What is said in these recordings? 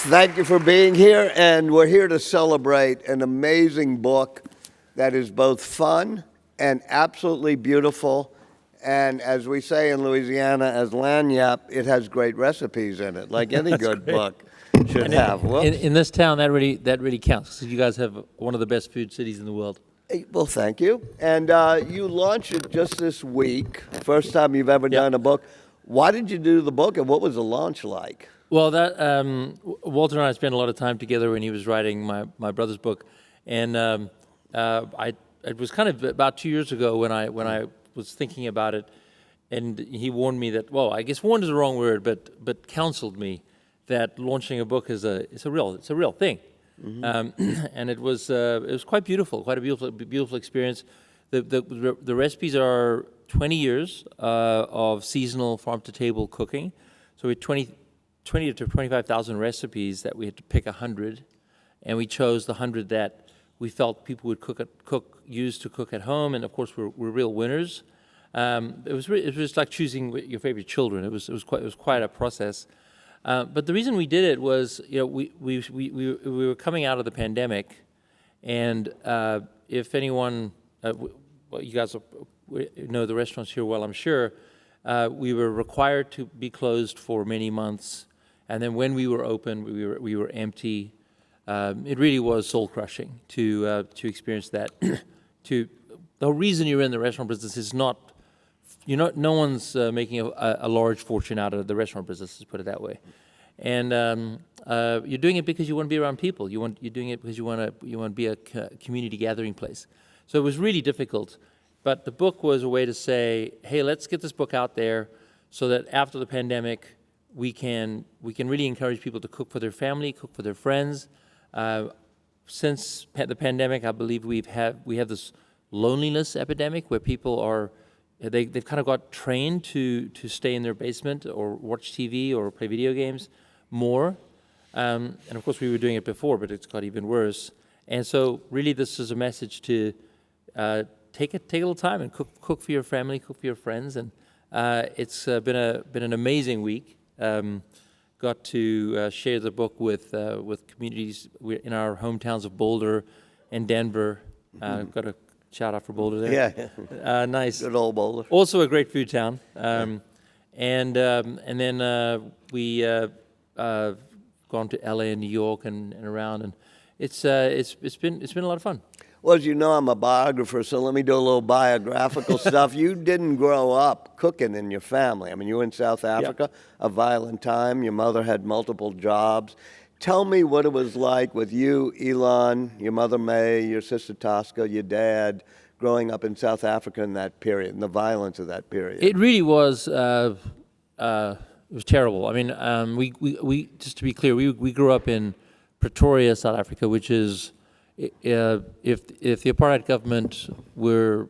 Thank you for being here, and we're here to celebrate an amazing book that is both fun and absolutely beautiful. And as we say in Louisiana, as lagniappe, it has great recipes in it, like any good book should have. In this town, that really counts, because you guys have one of the best food cities in the world. Well, thank you. And you launched it just this week, first time you've ever done a book. Why did you do the book, and what was the launch like? Well, Walter and I spent a lot of time together when he was writing my brother's book, and it was kind of about 2 years ago when I was thinking about it, and he warned me that, well, I guess warned is the wrong word, but counseled me that launching a book is a real thing, and it was quite beautiful, quite a beautiful experience. The recipes are 20 years of seasonal farm to table cooking, so we had 20 to 25,000 recipes that we had to pick 100, and we chose the 100 that we felt people would use to cook at home, and of course we're real winners. It was like choosing your favorite children. It was quite a process. But the reason we did it was, we were coming out of the pandemic, and if anyone, well, you guys know the restaurants here well, I'm sure. We were required to be closed for many months, and then when we were open, we were empty. It really was soul crushing to experience that. The reason you're in the restaurant business is not, no one's making a large fortune out of the restaurant business, let's put it that way. And you're doing it because you want to be around people. You're doing it because you want to be a community gathering place. So it was really difficult. But the book was a way to say, hey, let's get this book out there so that after the pandemic, we can really encourage people to cook for their family, cook for their friends. Since the pandemic, I believe we have this loneliness epidemic where people they've kind of got trained to stay in their basement or watch TV or play video games more. And of course, we were doing it before, but it's got even worse. And so really this is a message to take a little time and cook for your family, cook for your friends. And it's been an amazing week. Got to share the book with communities in our hometowns of Boulder and Denver. Got a shout out for Boulder there. Yeah. Nice. Good old Boulder. Also a great food town. And then we gone to LA and New York and around, and it's been a lot of fun. Well, as you know, I'm a biographer, so let me do a little biographical stuff. You didn't grow up cooking in your family. I mean, you were in South Africa, a violent time. Your mother had multiple jobs. Tell me what it was like with you, Elon, your mother May, your sister Tosca, your dad, growing up in South Africa in that period, and the violence of that period. It really was. It was terrible. I mean, we just to be clear, we grew up in Pretoria, South Africa, which is. If the apartheid government were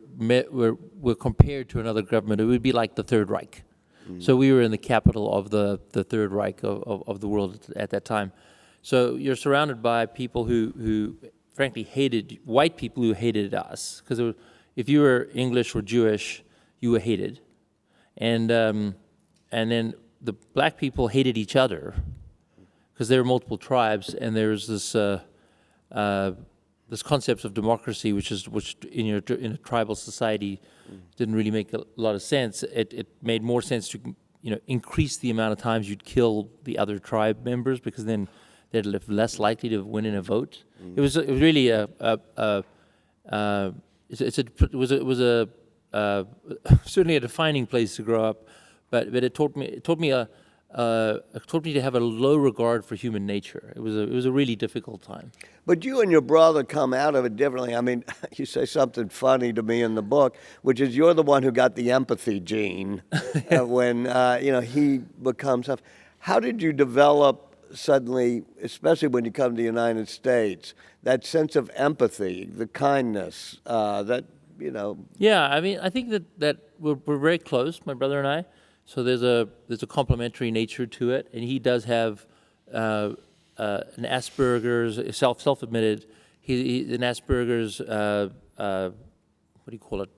compared to another government, it would be like the Third Reich. So we were in the capital of the Third Reich of the world at that time. So you're surrounded by people who frankly hated, white people who hated us. Because if you were English or Jewish, you were hated. And then the black people hated each other because there were multiple tribes, and there was this concept of democracy, which in a tribal society didn't really make a lot of sense. It made more sense to increase the amount of times you'd kill the other tribe members, because then they're less likely to win in a vote. It was really certainly a defining place to grow up, but it taught me to have a low regard for human nature. It was a really difficult time. But you and your brother come out of it differently. I mean, you say something funny to me in the book, which is you're the one who got the empathy gene when he becomes. How did you develop suddenly, especially when you come to the United States, that sense of empathy, the kindness Yeah, I mean, I think that we're very close, my brother and I. So there's a complementary nature to it, and he does have an Asperger's, self-admitted. He an Asperger's. What do you call it?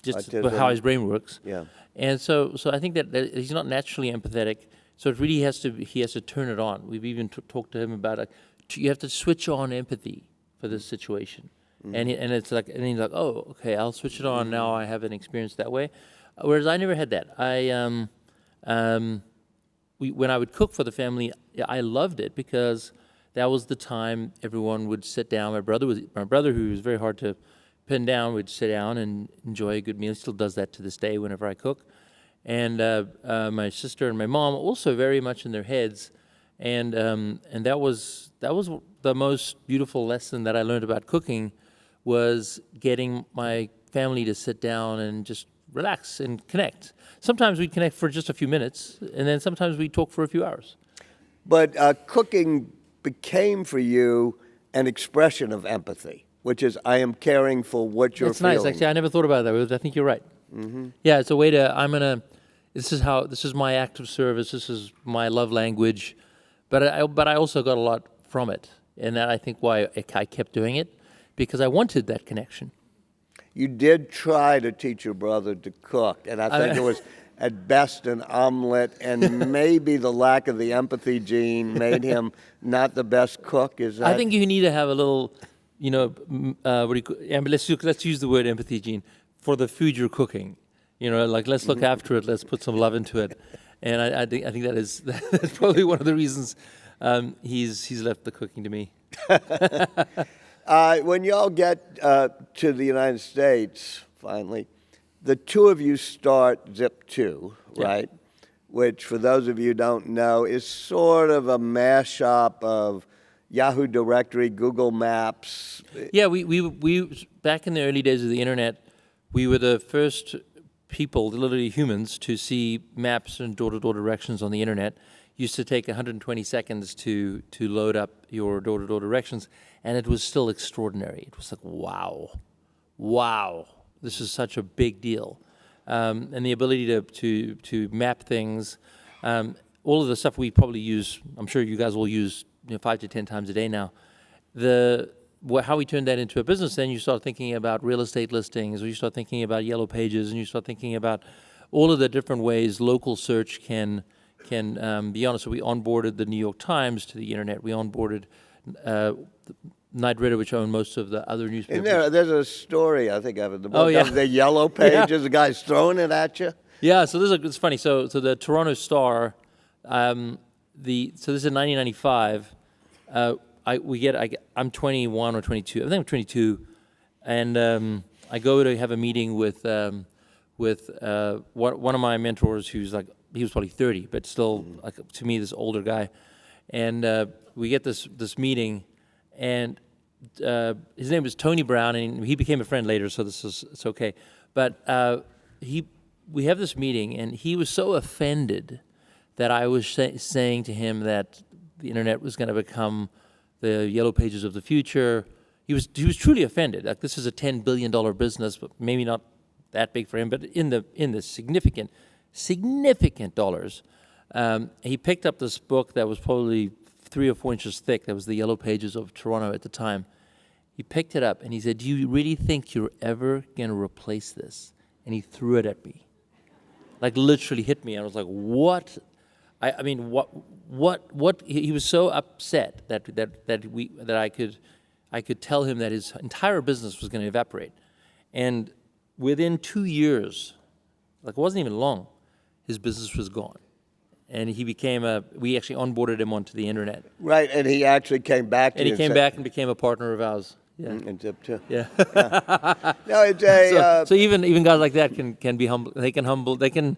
Just Autism. how his brain works. Yeah. And so I think that he's not naturally empathetic. So it really he has to turn it on. We've even talked to him about you have to switch on empathy for this situation. And it's like, and he's like, oh, okay, I'll switch it on now. I have an experience that way. Whereas I never had that. When I would cook for the family, I loved it because that was the time everyone would sit down. My brother, who was very hard to pin down, would sit down and enjoy a good meal. He still does that to this day whenever I cook. And my sister and my mom also very much in their heads. And that was the most beautiful lesson that I learned about cooking, was getting my family to sit down and just relax and connect. Sometimes we'd connect for just a few minutes, and then sometimes we'd talk for a few hours. But cooking became for you an expression of empathy, which is, I am caring for what you're feeling. That's nice. Actually, I never thought about that. I think you're right. Mm-hmm. Yeah, it's a way to, this is my act of service, this is my love language. But I also got a lot from it. And that I think why I kept doing it, because I wanted that connection. You did try to teach your brother to cook, and I think it was at best an omelet, and maybe the lack of the empathy gene made him not the best cook. Is that? I think you need to have a little, let's use the word empathy gene for the food you're cooking. Let's look after it. Let's put some love into it, and I think that's probably one of the reasons he's left the cooking to me. When y'all get to the United States, finally, the two of you start Zip2, right? Yeah. Which, for those of you who don't know, is sort of a mashup of Yahoo Directory, Google Maps. Yeah, we back in the early days of the internet, we were the first people, literally humans, to see maps and door-to-door directions on the internet. Used to take 120 seconds to load up your door-to-door directions, and it was still extraordinary. It was like, wow, this is such a big deal. And the ability to map things, all of the stuff we probably use, I'm sure you guys will use 5 to 10 times a day now. How we turned that into a business, then you start thinking about real estate listings, or you start thinking about yellow pages, and you start thinking about all of the different ways local search can be honest. So we onboarded the New York Times to the internet. We onboarded Knight Ridder, which owned most of the other newspapers. And there's a story, I think, of it. The book of the yellow pages, the guy's throwing it at you. Yeah, so it's funny. So the Toronto Star, so this is in 1995. I'm 21 or 22. I think I'm 22, and I go to have a meeting with one of my mentors, who's like, he was probably 30, but still, like, to me, this older guy. And we get this meeting, and his name was Tony Brown, and he became a friend later, so it's okay. But we have this meeting, and he was so offended that I was saying to him that the internet was going to become the yellow pages of the future. He was truly offended. Like, this is a $10 billion business, but maybe not that big for him, but in the significant dollars. He picked up this book that was probably 3 or 4 inches thick. That was the Yellow Pages of Toronto at the time. He picked it up and he said, "Do you really think you're ever going to replace this?" And he threw it at me, like literally hit me. I was like, "What?" I mean, what? He was so upset that I could tell him that his entire business was going to evaporate, and within 2 years, like, it wasn't even long, his business was gone. And he became we actually onboarded him onto the internet. Right, and he actually came back to you. And he came back and became a partner of ours. Yeah. And Zip2. Yeah. No, it's a... So even guys like that can be humble. They can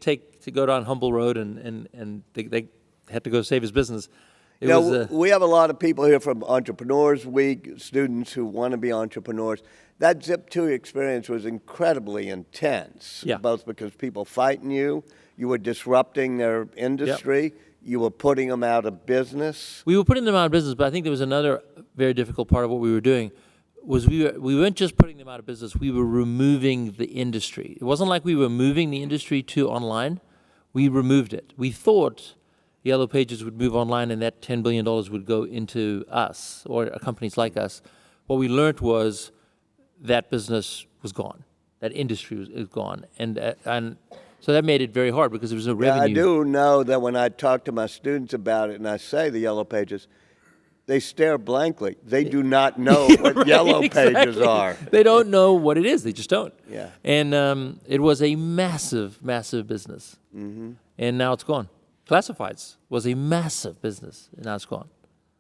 take to go down Humble Road, and they had to go save his business. We have a lot of people here from Entrepreneurs Week, students who want to be entrepreneurs. That Zip2 experience was incredibly intense, both because people fighting you were disrupting their industry, you were putting them out of business. We were putting them out of business, but I think there was another very difficult part of what we were doing, was we weren't just putting them out of business, we were removing the industry. It wasn't like we were moving the industry to online, we removed it. We thought Yellow Pages would move online and that $10 billion would go into us or companies like us. What we learned was that business was gone. That industry is gone. And So that made it very hard because there was no revenue. I do know that when I talk to my students about it and I say the Yellow Pages, they stare blankly. They do not know what Right, Yellow Pages exactly. are. They don't know what it is. They just don't. Yeah. And it was a massive, massive business. Mm-hmm. And now it's gone. Classifieds was a massive business, and now it's gone.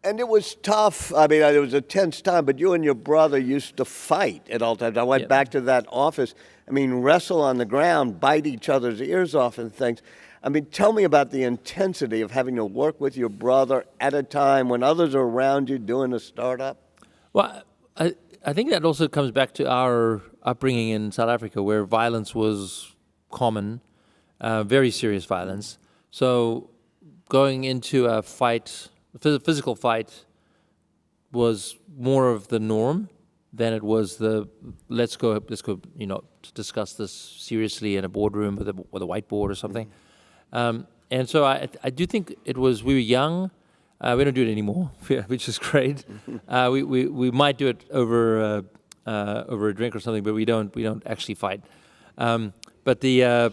And it was tough. I mean, it was a tense time, but you and your brother used to fight at all times. I went back to that office. I mean, wrestle on the ground, bite each other's ears off and things. I mean, tell me about the intensity of having to work with your brother at a time when others are around you doing a startup. Well, I think that also comes back to our upbringing in South Africa, where violence was common, very serious violence. So going into a fight, a physical fight, was more of the norm than it was the let's go, to discuss this seriously in a boardroom with a whiteboard or something. And so I do think it was, we were young. We don't do it anymore, which is great. We might do it over a drink or something, but we don't actually fight. But yeah,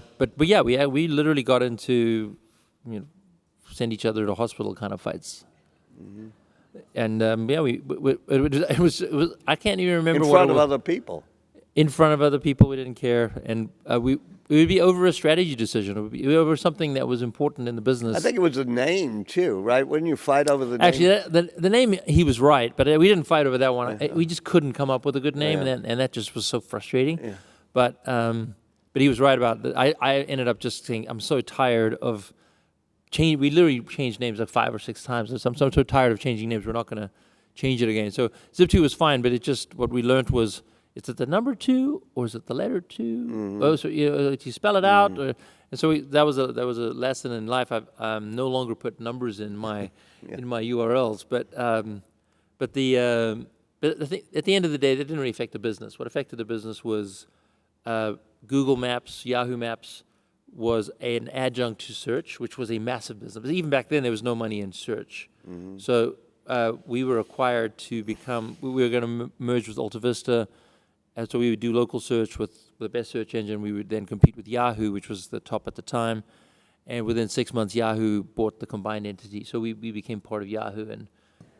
we literally got into, send each other to hospital kind of fights. Mm-hmm. And it was I can't even remember in front of other people. In front of other people, we didn't care, and it would be over a strategy decision. It would be over something that was important in the business. I think it was the name too, right? Wouldn't you fight over the name? Actually, the name, he was right, but we didn't fight over that one. We just couldn't come up with a good name, and that just was so frustrating. Yeah. But he was right about that. I ended up just saying, I'm so tired of change. We literally changed names like 5 or 6 times. So I'm so tired of changing names. We're not going to change it again. So Zip2 was fine, but it just, what we learned was, is it the number 2 or is it the letter 2? Mm-hmm. Oh, so you spell it out, and so that was a lesson in life. I've no longer put numbers in my in my URLs, but at the end of the day, that didn't really affect the business. What affected the business was Google Maps, Yahoo Maps was an adjunct to search, which was a massive business. But even back then, there was no money in search, so we were required to become. We were going to merge with Alta Vista. And so we would do local search with the best search engine. We would then compete with Yahoo, which was the top at the time. And within 6 months, Yahoo bought the combined entity. So we became part of Yahoo. And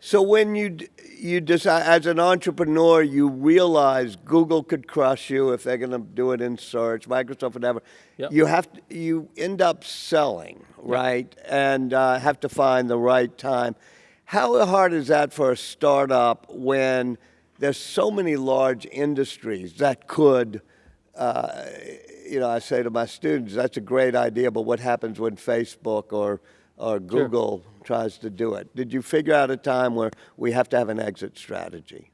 so when you decide, as an entrepreneur, you realize Google could crush you if they're going to do it in search, Microsoft, whatever. Yep. You end up selling, right? Yep. And have to find the right time. How hard is that for a startup when there's so many large industries that could, I say to my students, that's a great idea, but what happens when Facebook or Google tries to do it? Did you figure out a time where we have to have an exit strategy?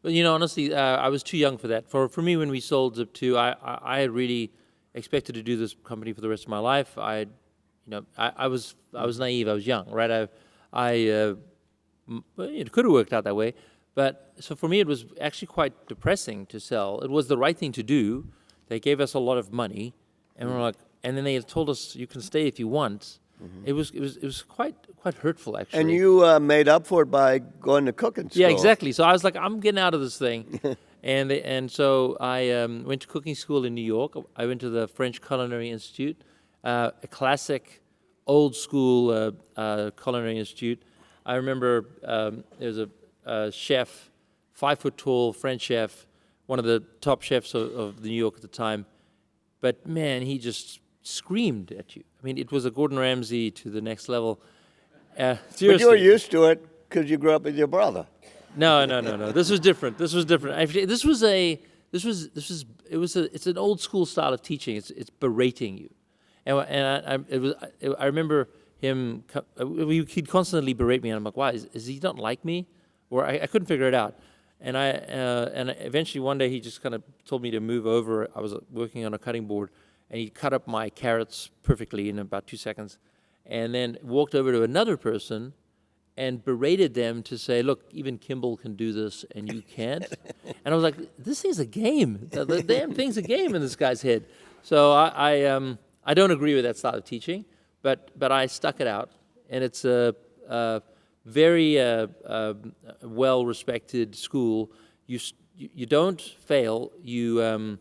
Well, honestly, I was too young for that. For me, when we sold Zip2, I had really expected to do this company for the rest of my life. I was naive. I was young, right? It could have worked out that way. But so for me, it was actually quite depressing to sell. It was the right thing to do. They gave us a lot of money, and we're like, and then they told us you can stay if you want. Mm-hmm. It was quite hurtful, actually. And you made up for it by going to cooking school. Yeah, exactly. So I was like, I'm getting out of this thing, and so I went to cooking school in New York. I went to the French Culinary Institute, a classic, old school culinary institute. I remember there was a chef, 5 foot tall French chef, one of the top chefs of New York at the time. But man, he just screamed at you. I mean, it was a Gordon Ramsay to the next level. Seriously. But you were used to it because you grew up with your brother. No. This was different. Actually, it's an old school style of teaching. It's berating you, I remember him. He'd constantly berate me, and I'm like, why? Is he not like me? Or I couldn't figure it out, and eventually one day he just kind of told me to move over. I was working on a cutting board, and he cut up my carrots perfectly in about 2 seconds, and then walked over to another person and berated them to say, look, even Kimbal can do this and you can't. And I was like, this thing's a game. The damn thing's a game in this guy's head. So I don't agree with that style of teaching, but I stuck it out, and it's a very well-respected school. You don't fail. You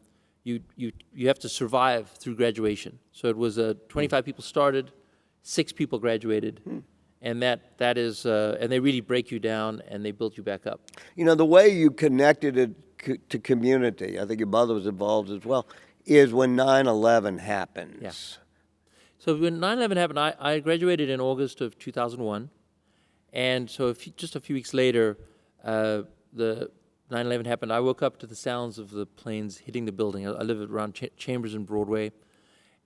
you have to survive through graduation. So it was 25 people started, 6 people graduated, and that is and they really break you down and they build you back up. You know, the way you connected it to community, I think your mother was involved as well, is when 9/11 happens. Yeah. So when 9/11 happened, I graduated in August of 2001, and so just a few weeks later, the 9/11 happened. I woke up to the sounds of the planes hitting the building. I live around Chambers and Broadway,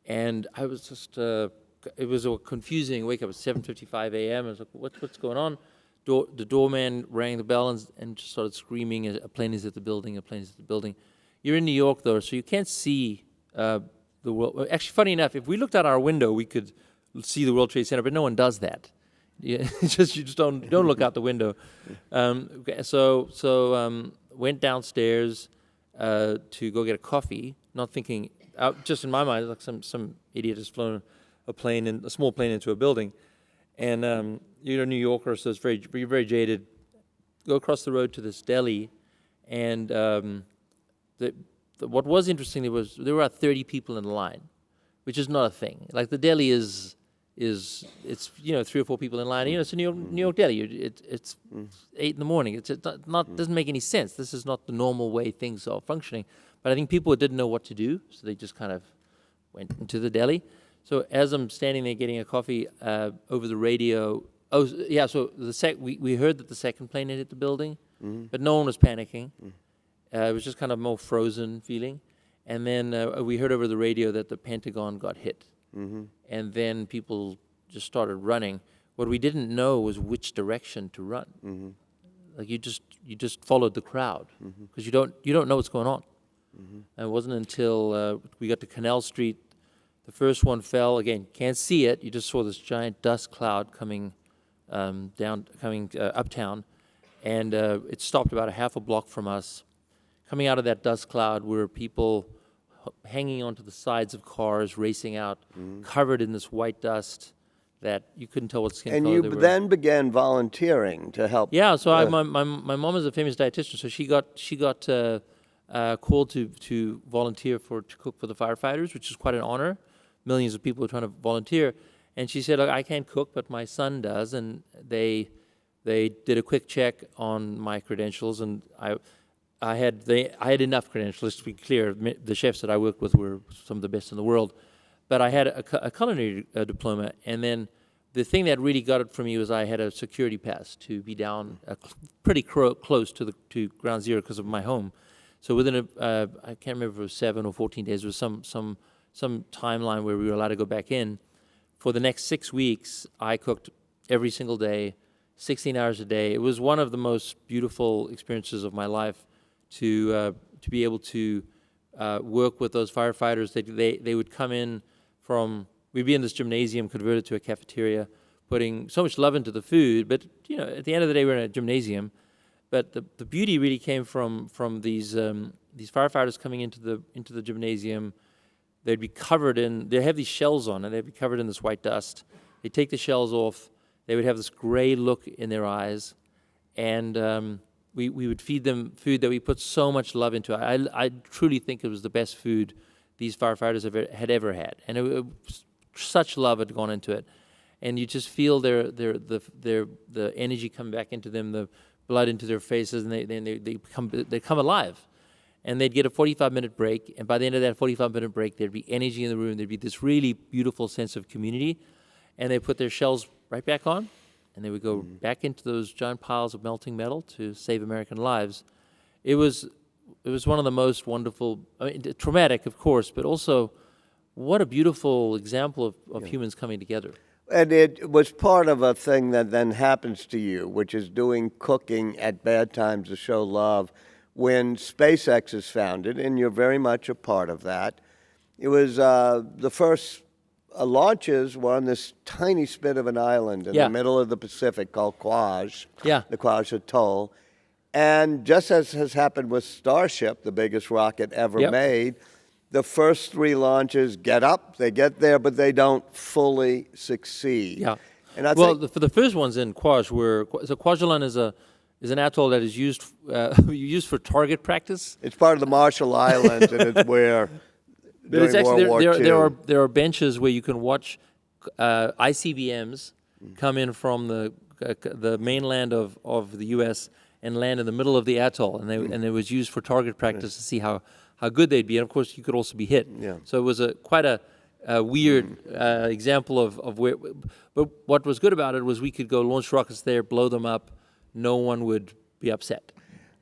and I was just, it was a confusing wake up at 7:55 a.m. I was like, what's going on? The doorman rang the bell and just started screaming, a plane is at the building, a plane is at the building. You're in New York, though, so you can't see the world. Actually, funny enough, if we looked out our window, we could see the World Trade Center, but no one does that. Yeah, you just don't look out the window. Went downstairs to go get a coffee, not thinking. Just in my mind, like some idiot has flown a small plane into a building, and you're a New Yorker, so you're very jaded. Go across the road to this deli, and what was interesting there were about 30 people in the line, which is not a thing. Like the deli is it's 3 or 4 people in line. It's a New York deli. It's 8 in the morning. It's not doesn't make any sense. This is not the normal way things are functioning. But I think people didn't know what to do, so they just kind of went into the deli. So as I'm standing there getting a coffee over the radio, so we heard that the second plane had hit the building, but no one was panicking. It was just kind of more frozen feeling. And then we heard over the radio that the Pentagon got hit. And then people just started running. What we didn't know was which direction to run. Like you just followed the crowd because you don't know what's going on. And it wasn't until we got to Canal Street, the first one fell. Again, can't see it. You just saw this giant dust cloud coming uptown, and it stopped about a half a block from us. Coming out of that dust cloud were people hanging onto the sides of cars, racing out, covered in this white dust that you couldn't tell what skin color they were. And you then began volunteering to help. Yeah, so my mom is a famous dietitian, so she got called to volunteer to cook for the firefighters, which is quite an honor. Millions of people are trying to volunteer, and she said, "Look, I can't cook, but my son does," and they did a quick check on my credentials, and I had enough credentials. To be clear, the chefs that I worked with were some of the best in the world, but I had a culinary diploma, and then the thing that really got it for me was I had a security pass to be down pretty close to ground zero because of my home. So within I can't remember if it was 7 or 14 days, there was some timeline where we were allowed to go back in. For the next 6 weeks, I cooked every single day, 16 hours a day. It was one of the most beautiful experiences of my life to be able to work with those firefighters. They would come in we'd be in this gymnasium converted to a cafeteria, putting so much love into the food, but at the end of the day, we're in a gymnasium. But the beauty really came from these firefighters coming into the gymnasium. They'd be covered they have these shells on, and they'd be covered in this white dust. They'd take the shells off. They would have this gray look in their eyes, and we would feed them food that we put so much love into. I truly think it was the best food these firefighters had ever had, and it was, such love had gone into it. And you just feel the energy come back into them, the blood into their faces, and they come alive. And they'd get a 45-minute break, and by the end of that 45-minute break, there'd be energy in the room. There'd be this really beautiful sense of community, and they put their shells right back on, and they would go back into those giant piles of melting metal to save American lives. It was one of the most wonderful, traumatic, of course, but also what a beautiful example of humans coming together. And it was part of a thing that then happens to you, which is doing cooking at bad times to show love. When SpaceX is founded, and you're very much a part of that, it was the first launches were on this tiny spit of an island in the middle of the Pacific called Kwaj, the Kwaj Atoll. And just as has happened with Starship, the biggest rocket ever made, the first 3 launches get up, they get there, but they don't fully succeed. Yeah. And I think for the first ones in Kwaj Kwajalein is an atoll that is used used for target practice. It's part of the Marshall Islands, and it's where But it's during actually World War II. there are benches where you can watch ICBMs come in from the mainland of the U.S. and land in the middle of the atoll, and it was used for target practice to see how good they'd be, and of course you could also be hit. Yeah. So it was quite a weird example of where. But what was good about it was we could go launch rockets there, blow them up, no one would be upset.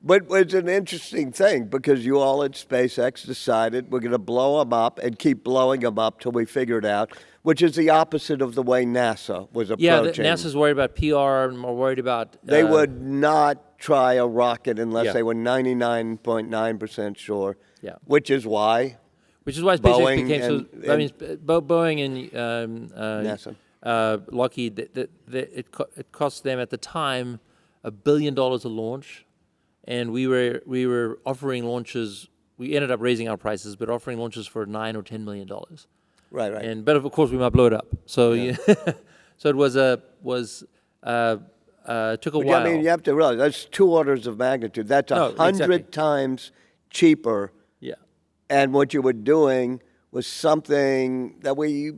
But it's an interesting thing because you all at SpaceX decided we're going to blow them up and keep blowing them up till we figure it out, which is the opposite of the way NASA was approaching. Yeah, NASA's worried about PR and more worried about. They would not try a rocket unless Yeah. they were 99.9% sure. Yeah. Which is why Which is why SpaceX Boeing became so. and- I mean, Boeing and NASA. Lockheed, it cost them at the time $1 billion a launch, and we were offering launches. We ended up raising our prices, but offering launches for $9 or $10 million. Right. And but of course we might blow it up. So so it was took a But while. I mean, you have to realize that's 2 orders of magnitude. That's No, 100 exactly. times cheaper. Yeah. And what you were doing was something that we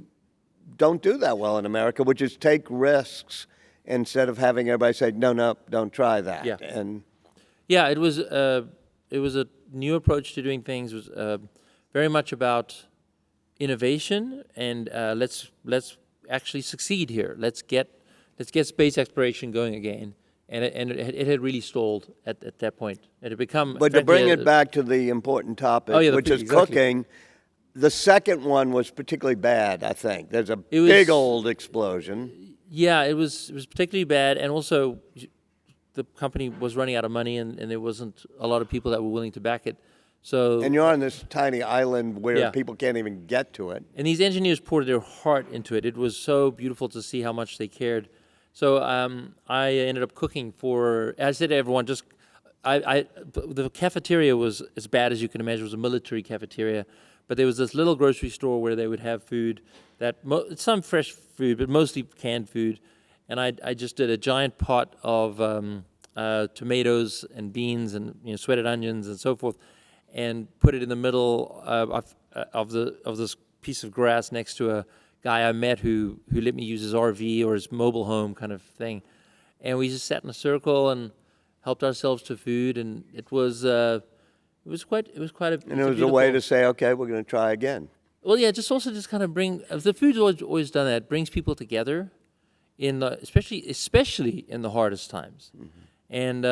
don't do that well in America, which is take risks instead of having everybody say, no, don't try that. Yeah. And Yeah, it was a new approach to doing things. It was very much about innovation and let's actually succeed here. Let's get space exploration going again. And it had really stalled at that point. It had become. But to frankly, bring it back to the important topic, Oh, yeah, which is exactly. cooking, the second one was particularly bad, I think. There's a It was- big old explosion. Yeah, it was particularly bad, and also the company was running out of money, and there wasn't a lot of people that were willing to back it. So And you're on this tiny island where Yeah. people can't even get to it. And these engineers poured their heart into it. It was so beautiful to see how much they cared. So I ended up cooking for. I said to everyone, the cafeteria was as bad as you can imagine. It was a military cafeteria, but there was this little grocery store where they would have food some fresh food, but mostly canned food. And I just did a giant pot of tomatoes and beans and sweated onions and so forth, and put it in the middle of this piece of grass next to a guy I met who let me use his RV or his mobile home kind of thing, and we just sat in a circle and helped ourselves to food, and it was quite a. And it was a way to say, okay, we're going to try again. Well, yeah, just kind of bring the food's always done that. It brings people together, especially in the hardest times, and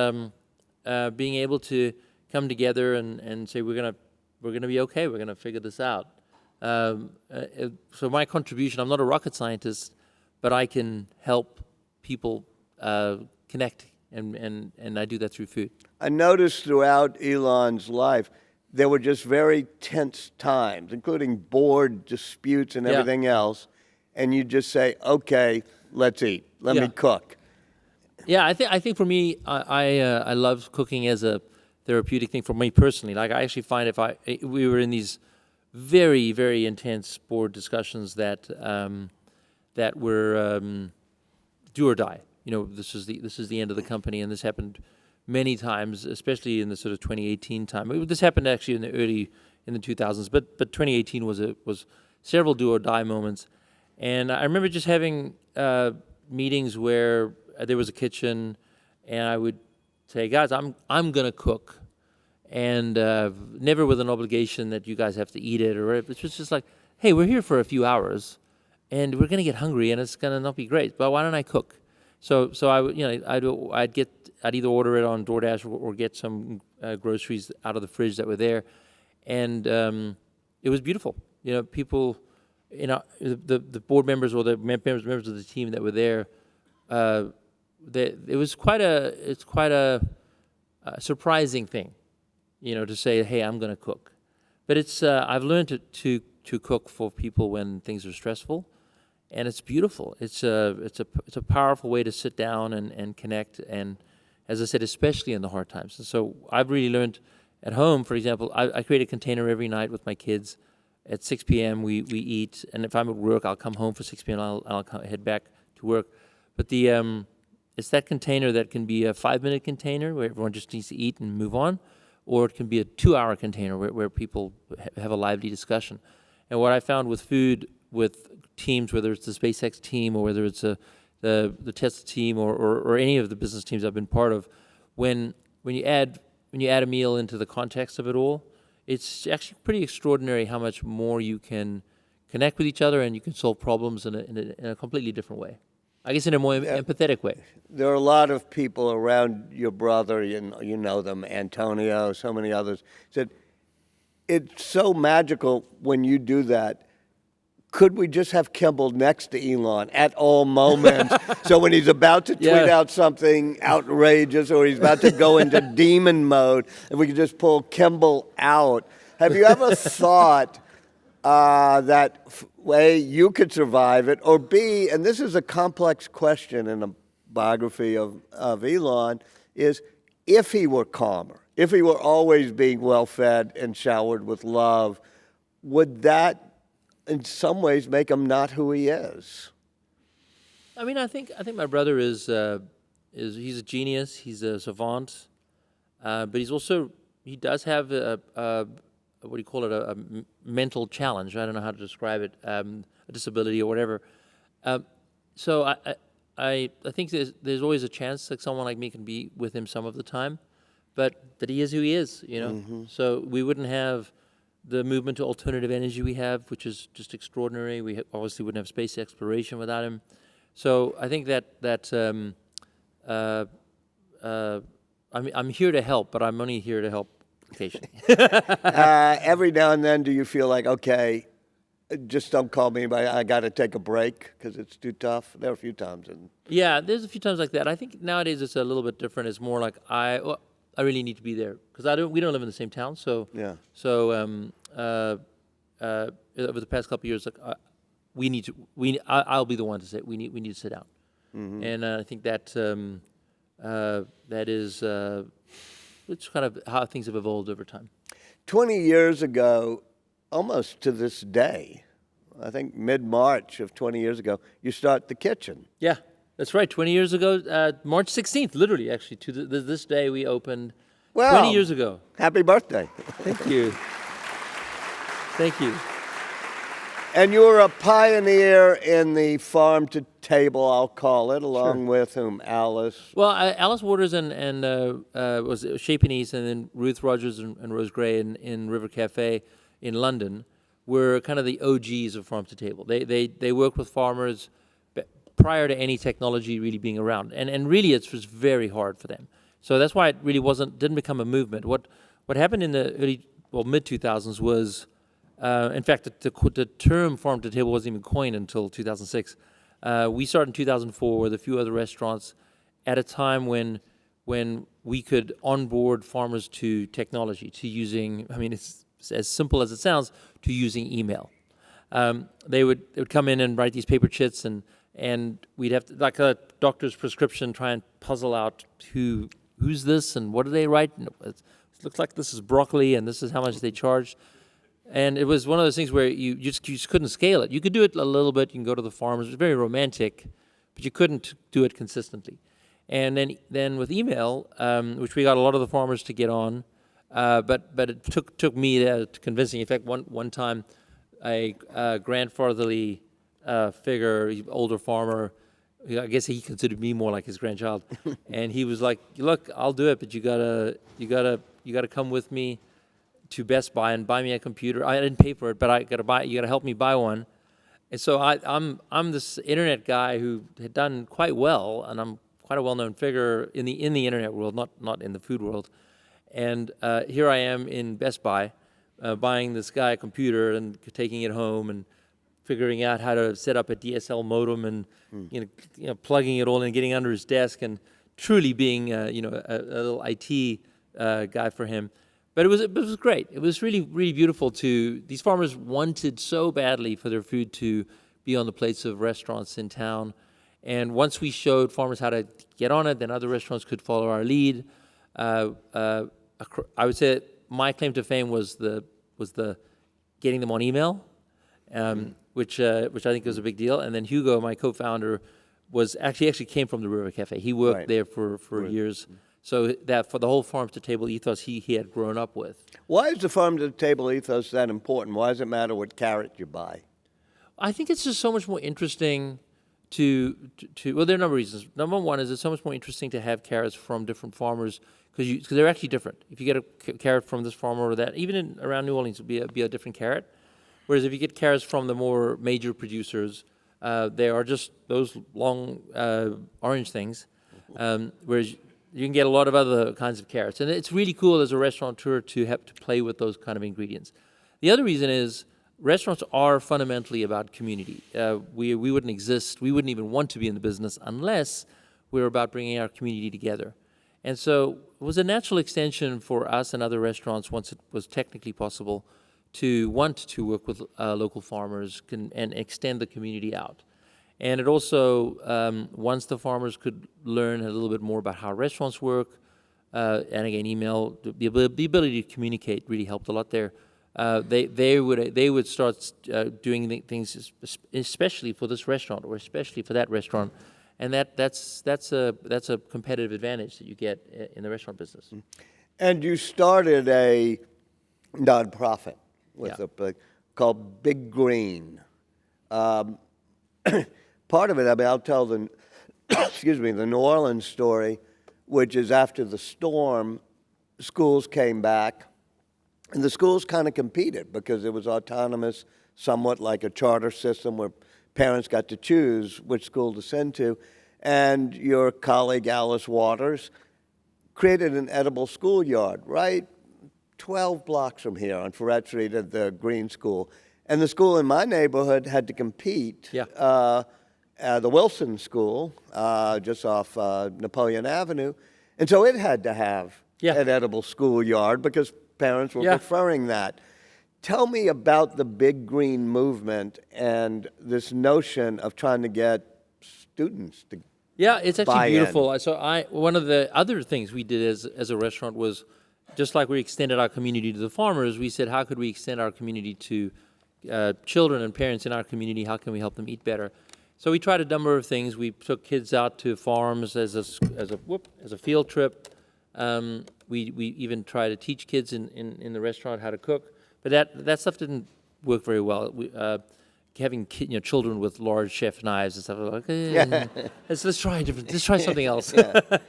being able to come together and say we're gonna be okay. We're gonna figure this out. So my contribution, I'm not a rocket scientist, but I can help people connect, and I do that through food. I noticed throughout Elon's life, there were just very tense times, including board disputes and Yeah. everything else. And you just say, okay, let's eat. Let Yeah. me cook. Yeah, I think for me, I love cooking as a therapeutic thing for me personally. Like I actually find we were in these very, very intense board discussions that were do or die. This is the end of the company, and this happened many times, especially in the sort of 2018 time. This happened actually in the 2000s, but 2018 was several do or die moments, and I remember just having meetings where there was a kitchen, and I would say, guys, I'm gonna cook. And never with an obligation that you guys have to eat it, or it was just like, hey, we're here for a few hours, and we're gonna get hungry, and it's gonna not be great. But why don't I cook? So I would, I'd either order it on DoorDash or get some groceries out of the fridge that were there, and it was beautiful. People, the board members or the members of the team that were there, it's quite a surprising thing. To say, hey, I'm going to cook. But it's I've learned to cook for people when things are stressful, and it's beautiful. It's a powerful way to sit down and connect, and as I said, especially in the hard times. And so I've really learned at home, for example, I create a container every night with my kids. At 6 p.m. we eat, and if I'm at work, I'll come home for 6 p.m. and I'll head back to work. But it's that container that can be a 5-minute container where everyone just needs to eat and move on, or it can be a 2-hour container where people have a lively discussion. And what I found with food, with teams, whether it's the SpaceX team or whether it's the Tesla team or any of the business teams I've been part of, when you add a meal into the context of it all, it's actually pretty extraordinary how much more you can connect with each other and you can solve problems in a completely different way. I guess in a more empathetic way. There are a lot of people around your brother, you know them, Antonio, so many others, said, it's so magical when you do that. Could we just have Kimbal next to Elon at all moments? So when he's about to tweet out something outrageous or he's about to go into demon mode, if we could just pull Kimbal out. Have you ever thought that A, you could survive it, or B, and this is a complex question in a biography of Elon, is if he were calmer, if he were always being well-fed and showered with love, would that in some ways make him not who he is? I mean, I think my brother is he's a genius, he's a savant, but he does have a what do you call it, a mental challenge. I don't know how to describe it, a disability or whatever. So I think there's always a chance that someone like me can be with him some of the time, but that he is who he is, you know. Mm-hmm. So we wouldn't have the movement to alternative energy we have, which is just extraordinary. We obviously wouldn't have space exploration without him. So I think I'm here to help, but I'm only here to help occasionally. Every now and then, do you feel like, okay, just don't call me, but I got to take a break because it's too tough? There are a few times. Yeah, there's a few times like that. I think nowadays it's a little bit different. It's more like I really need to be there because we don't live in the same town. So yeah. So over the past couple of years, like I'll be the one to say we need to sit down, mm-hmm. And I think that that is. It's kind of how things have evolved over time. 20 years ago, almost to this day, I think mid-March of 20 years ago, you start the kitchen. Yeah, that's right. 20 years ago, March 16th, literally, actually, to this day we opened 20 years ago. Happy birthday. Thank you. Thank you. And you were a pioneer in the farm-to-table, I'll call it, along with whom, Alice? Well, Alice Waters and was Chez Panisse, and then Ruth Rogers and Rose Gray in River Cafe in London were kind of the OGs of farm-to-table. They worked with farmers prior to any technology really being around, and really it was very hard for them. So that's why it really didn't become a movement. What happened in the mid-2000s was. In fact, the term farm-to-table wasn't even coined until 2006. We started in 2004 with a few other restaurants at a time when we could onboard farmers to technology, to using, I mean, it's as simple as it sounds, to using email. They would come in and write these paper chits, and we'd have to, like a doctor's prescription, try and puzzle out who's this and what do they write. It looks like this is broccoli and this is how much they charge. And it was one of those things where you just couldn't scale it. You could do it a little bit. You can go to the farmers. It was very romantic, but you couldn't do it consistently. And then with email, which we got a lot of the farmers to get on, but it took me to convincing. In fact, one time, a grandfatherly figure, older farmer, I guess he considered me more like his grandchild, and he was like, "Look, I'll do it, but you gotta come with me to Best Buy and buy me a computer. I didn't pay for it, but you gotta help me buy one." And so I'm this internet guy who had done quite well, and I'm quite a well-known figure in the internet world, not in the food world. And here I am in Best Buy, buying this guy a computer and taking it home and figuring out how to set up a DSL modem and you know plugging it all in, getting under his desk, and truly being a little IT guy for him. But it was great. It was really, really beautiful these farmers wanted so badly for their food to be on the plates of restaurants in town. And once we showed farmers how to get on it, then other restaurants could follow our lead. I would say my claim to fame was the getting them on email, which I think was a big deal. And then Hugo, my co-founder, was actually came from the River Cafe. He worked Right. there for years. So that for the whole farm to table ethos he had grown up with. Why is the farm to table ethos that important? Why does it matter what carrot you buy? I think it's just so much more interesting to well, there are a number of reasons. Number one is it's so much more interesting to have carrots from different farmers because they're actually different. If you get a carrot from this farmer or that, even around New Orleans, it'll be a different carrot. Whereas if you get carrots from the more major producers, they are just those long orange things. Whereas you can get a lot of other kinds of carrots, and it's really cool as a restaurateur to have to play with those kind of ingredients. The other reason is restaurants are fundamentally about community. We wouldn't exist, we wouldn't even want to be in the business unless we were about bringing our community together. And so it was a natural extension for us and other restaurants, once it was technically possible, to want to work with local farmers and extend the community out. And it also, once the farmers could learn a little bit more about how restaurants work, and again, email, the ability to communicate really helped a lot there. They would start doing things, especially for this restaurant or especially for that restaurant, and that's a competitive advantage that you get in the restaurant business. And you started a nonprofit with called Big Green. Part of it, I mean, I'll tell the the New Orleans story, which is after the storm, schools came back, and the schools kind of competed because it was autonomous, somewhat like a charter system where parents got to choose which school to send to. And your colleague, Alice Waters, created an edible schoolyard right 12 blocks from here on Ferret Street at the Green School. And the school in my neighborhood had to compete. The Wilson School, just off Napoleon Avenue. And so it had to have an edible schoolyard because parents were preferring that. Tell me about the Big Green movement and this notion of trying to get students to it's actually beautiful. So one of the other things we did as a restaurant was, just like we extended our community to the farmers, we said, how could we extend our community to children and parents in our community? How can we help them eat better? So we tried a number of things. We took kids out to farms as a field trip. We even tried to teach kids in the restaurant how to cook, but that stuff didn't work very well. Having children with large chef knives and stuff, like, let's try something else. But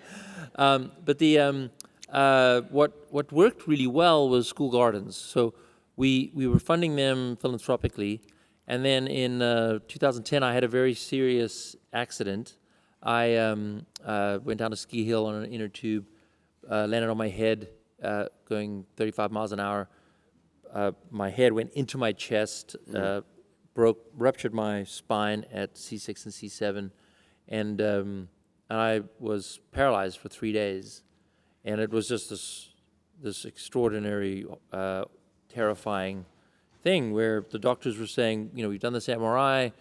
what worked really well was school gardens. So we were funding them philanthropically. And then in 2010, I had a very serious accident. I went down a ski hill on an inner tube, landed on my head, going 35 miles an hour. My head went into my chest, ruptured my spine at C6 and C7, and I was paralyzed for 3 days. And it was just this extraordinary, terrifying thing where the doctors were saying, we've done this MRI,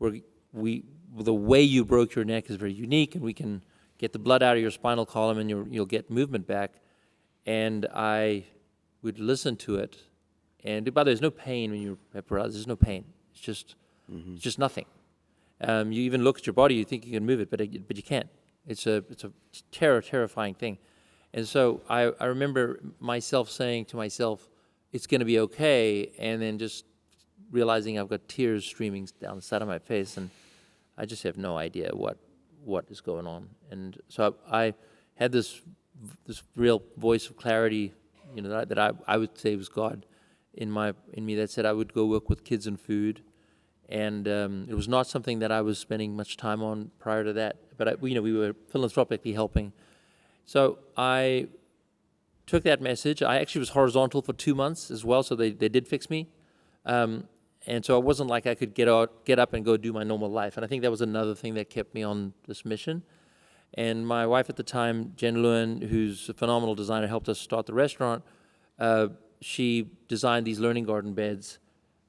the way you broke your neck is very unique, and we can get the blood out of your spinal column and you'll get movement back. And I would listen to it, and by the way, there's no pain when you have paralysis. There's no pain. It's just nothing. You even look at your body, you think you can move it, but you can't. It's a terrifying thing. And so I remember myself saying to myself, it's going to be okay, and then just realizing I've got tears streaming down the side of my face, and I just have no idea what is going on. And so I had this real voice of clarity, that I would say was God in me that said I would go work with kids and food, and it was not something that I was spending much time on prior to that. But we were philanthropically helping. So I took that message. I actually was horizontal for 2 months as well, so they did fix me. And so it wasn't like I could get up and go do my normal life. And I think that was another thing that kept me on this mission. And my wife at the time, Jen Lewin, who's a phenomenal designer, helped us start the restaurant. She designed these learning garden beds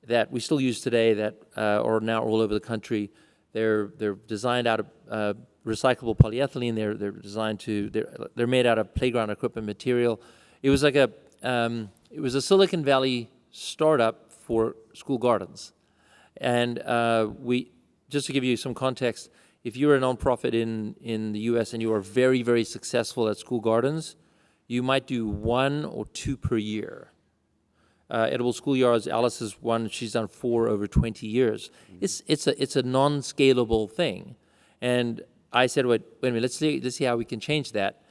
that we still use today that are now all over the country. They're designed out of recyclable polyethylene. They're made out of playground equipment material. It was like it was a Silicon Valley startup for school gardens, and just to give you some context, if you're a nonprofit in the U.S. and you are very, very successful at school gardens, you might do 1 or 2 per year. Edible Schoolyards, Alice is one. She's done 4 over 20 years. It's a non-scalable thing, and I said, wait a minute, let's see how we can change that,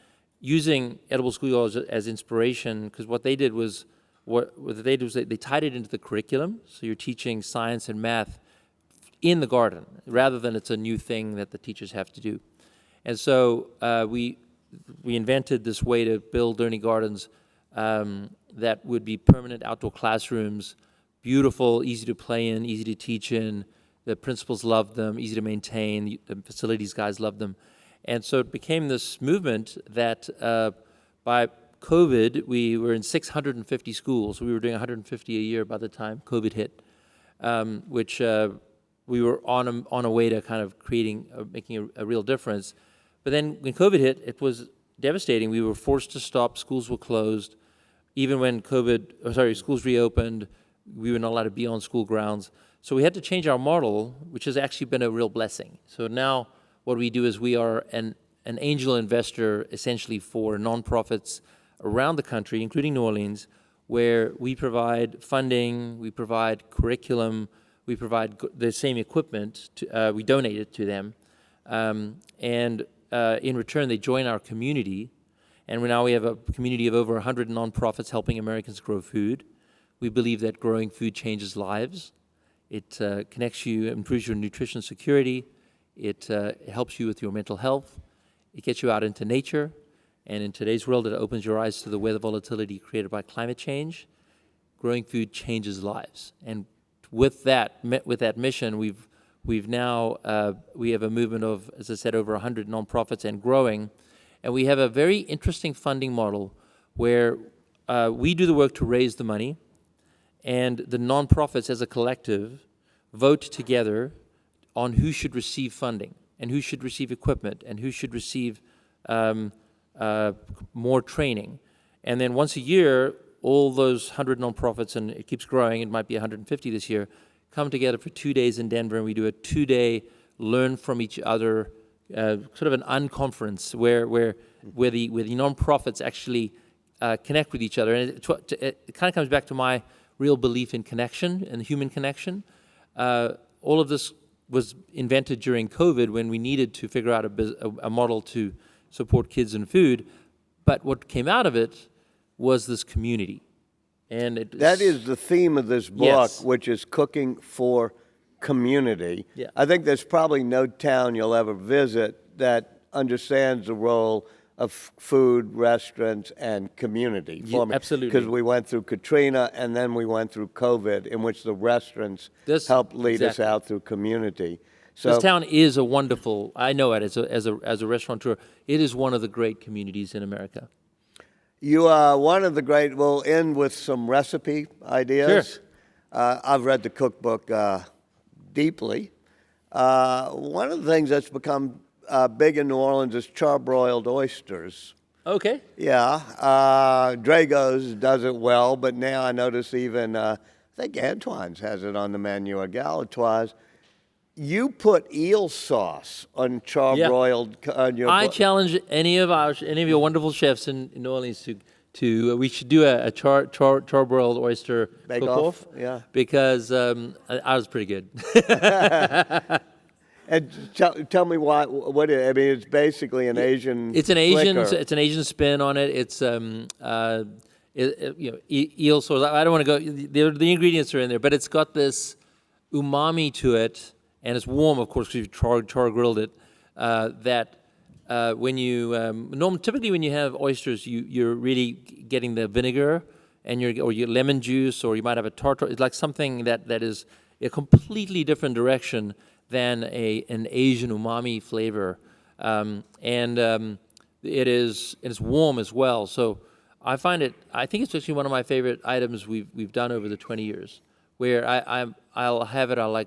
using Edible Schoolyards as inspiration. Because what they did was they tied it into the curriculum. So you're teaching science and math in the garden rather than it's a new thing that the teachers have to do. And so we invented this way to build learning gardens that would be permanent outdoor classrooms, beautiful, easy to play in, easy to teach in. The principals loved them, easy to maintain. The facilities guys loved them. And so it became this movement that by COVID, we were in 650 schools. We were doing 150 a year by the time COVID hit, which we were on a way to kind of making a real difference. But then when COVID hit, it was devastating. We were forced to stop. Schools were closed. Even when schools reopened, we were not allowed to be on school grounds. So we had to change our model, which has actually been a real blessing. So now what we do is we are an angel investor essentially for nonprofits around the country, including New Orleans, where we provide funding, we provide curriculum, we provide the same equipment, we donate it to them, and in return they join our community. And now we have a community of over 100 nonprofits helping Americans grow food. We believe that growing food changes lives. It connects you, improves your nutrition security. It helps you with your mental health. It gets you out into nature. And in today's world, it opens your eyes to the weather volatility created by climate change. Growing food changes lives. And with that mission, we have a movement of, as I said, over 100 nonprofits and growing. And we have a very interesting funding model where we do the work to raise the money, and the nonprofits as a collective vote together on who should receive funding and who should receive equipment and who should receive more training. And then once a year, all those 100 nonprofits, and it keeps growing, it might be 150 this year, come together for 2 days in Denver, and we do a 2-day learn from each other, sort of an unconference where the nonprofits actually connect with each other. And it kind of comes back to my real belief in connection and human connection. All of this was invented during COVID when we needed to figure out a model to support kids and food. But what came out of it was this community. And that is the theme of this book, yes, which is cooking for community. Yeah. I think there's probably no town you'll ever visit that understands the role of food, restaurants, and community for me. Absolutely. Because we went through Katrina and then we went through COVID, in which the restaurants helped lead us out through community. So this town is a wonderful, I know it as a restaurateur, it is one of the great communities in America. you are one of the great, we'll end with some recipe ideas. Sure. I've read the cookbook deeply. One of the things that's become big in New Orleans is charbroiled oysters. Okay. Yeah, Drago's does it well, but now I notice even, I think Antoine's has it on the menu, or Galatoire's. You put eel sauce on charbroiled on your I challenge any of your wonderful chefs in New Orleans to we should do a charbroiled oyster cook-off. Yeah, because I was pretty good. And tell me why. What I mean, it's basically an Asian. It's an Asian spin on it. It's eel sauce. I don't want to go. The ingredients are in there, but it's got this umami to it, and it's warm, of course, because you char grilled it. When you typically when you have oysters, you're really getting the vinegar and your lemon juice, or you might have a tartar. It's like something that is a completely different direction than an Asian umami flavor, it's warm as well. So I think it's actually one of my favorite items we've done over the 20 years. Where I'll have it, I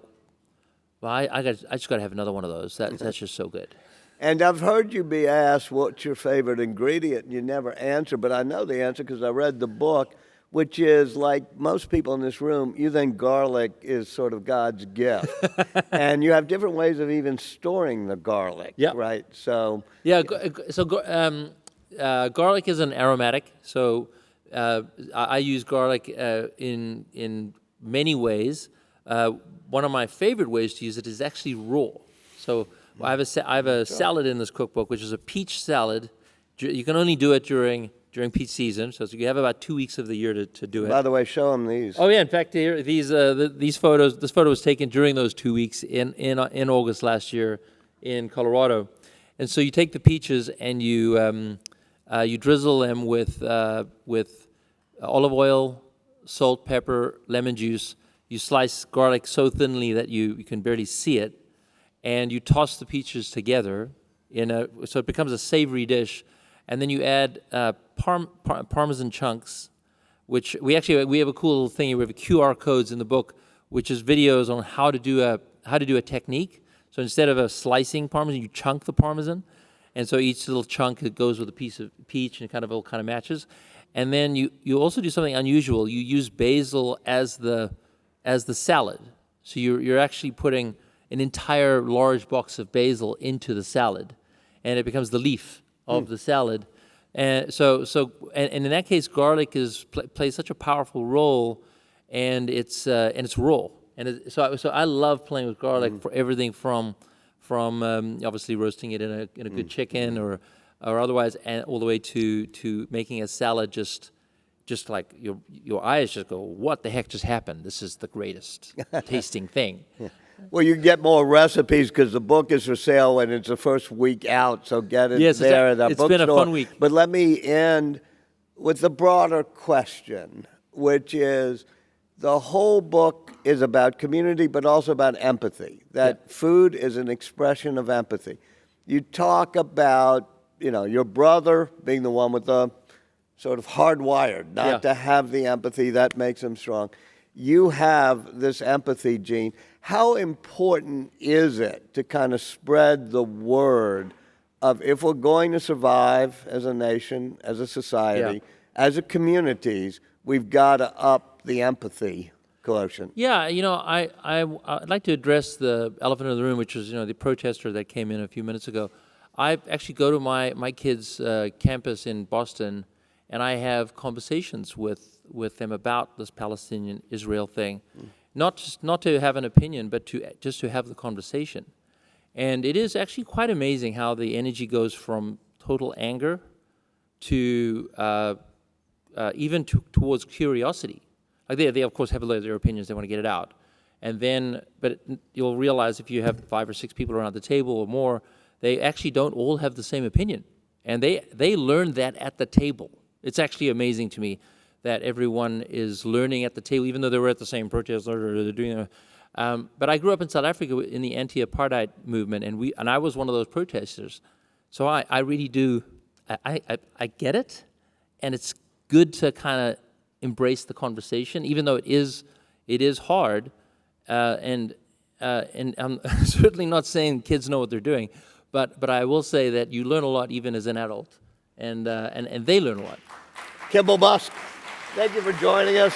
just got to have another one of those. That's just so good. And I've heard you be asked what's your favorite ingredient, and you never answer, but I know the answer because I read the book. which is like most people in this room, you think garlic is sort of God's gift. And you have different ways of even storing the garlic, Yeah. right? So, Yeah, garlic is an aromatic, so I use garlic in many ways. One of my favorite ways to use it is actually raw. So I have a salad in this cookbook, which is a peach salad. You can only do it during peach season, so you have about 2 weeks of the year to do it. by the way, show them these. Oh yeah, in fact, here these photos. This photo was taken during those 2 weeks in August last year in Colorado, and so you take the peaches and you drizzle them with olive oil, salt, pepper, lemon juice. You slice garlic so thinly that you can barely see it, and you toss the peaches together so it becomes a savory dish, and then you add Parmesan chunks, which we have a cool little thing. We have QR codes in the book, which is videos on how to do a technique. So instead of a slicing Parmesan, you chunk the Parmesan, and so each little chunk it goes with a piece of peach, and it all kind of matches. And then you also do something unusual. You use basil as the salad. So you're actually putting an entire large box of basil into the salad, and it becomes the leaf of the salad. And so in that case, garlic plays such a powerful role, and it's raw. And so I love playing with garlic for everything from obviously roasting it in a good chicken or otherwise, and all the way to making a salad just like your eyes just go, what the heck just happened? This is the greatest tasting thing. Well, you get more recipes because the book is for sale and it's the first week out, so get it there at our it's bookstore. been a fun week. But let me end with the broader question, which is the whole book is about community, but also about empathy, that food is an expression of empathy. You talk about, your brother being the one with the sort of hardwired not to have the empathy that makes him strong. You have this empathy gene. How important is it to kind of spread the word of if we're going to survive as a nation, as a society, as a communities, we've got to up the empathy quotient? Yeah, I'd like to address the elephant in the room, which is, the protester that came in a few minutes ago. I actually go to my kids' campus in Boston, and I have conversations with them about this Palestinian-Israel thing, not to have an opinion, but just to have the conversation. And it is actually quite amazing how the energy goes from total anger to even towards curiosity. Like they of course have their opinions, they want to get it out, but you'll realize if you have 5 or 6 people around the table or more, they actually don't all have the same opinion, and they learn that at the table. It's actually amazing to me that everyone is learning at the table, even though they were at the same protest or they're doing. But I grew up in South Africa in the anti-apartheid movement, and I was one of those protesters. So I really do. I get it, and it's good to kind of embrace the conversation, even though it is hard. And I'm certainly not saying kids know what they're doing, but I will say that you learn a lot even as an adult, and they learn a lot. Kimbal Musk, thank you for joining us.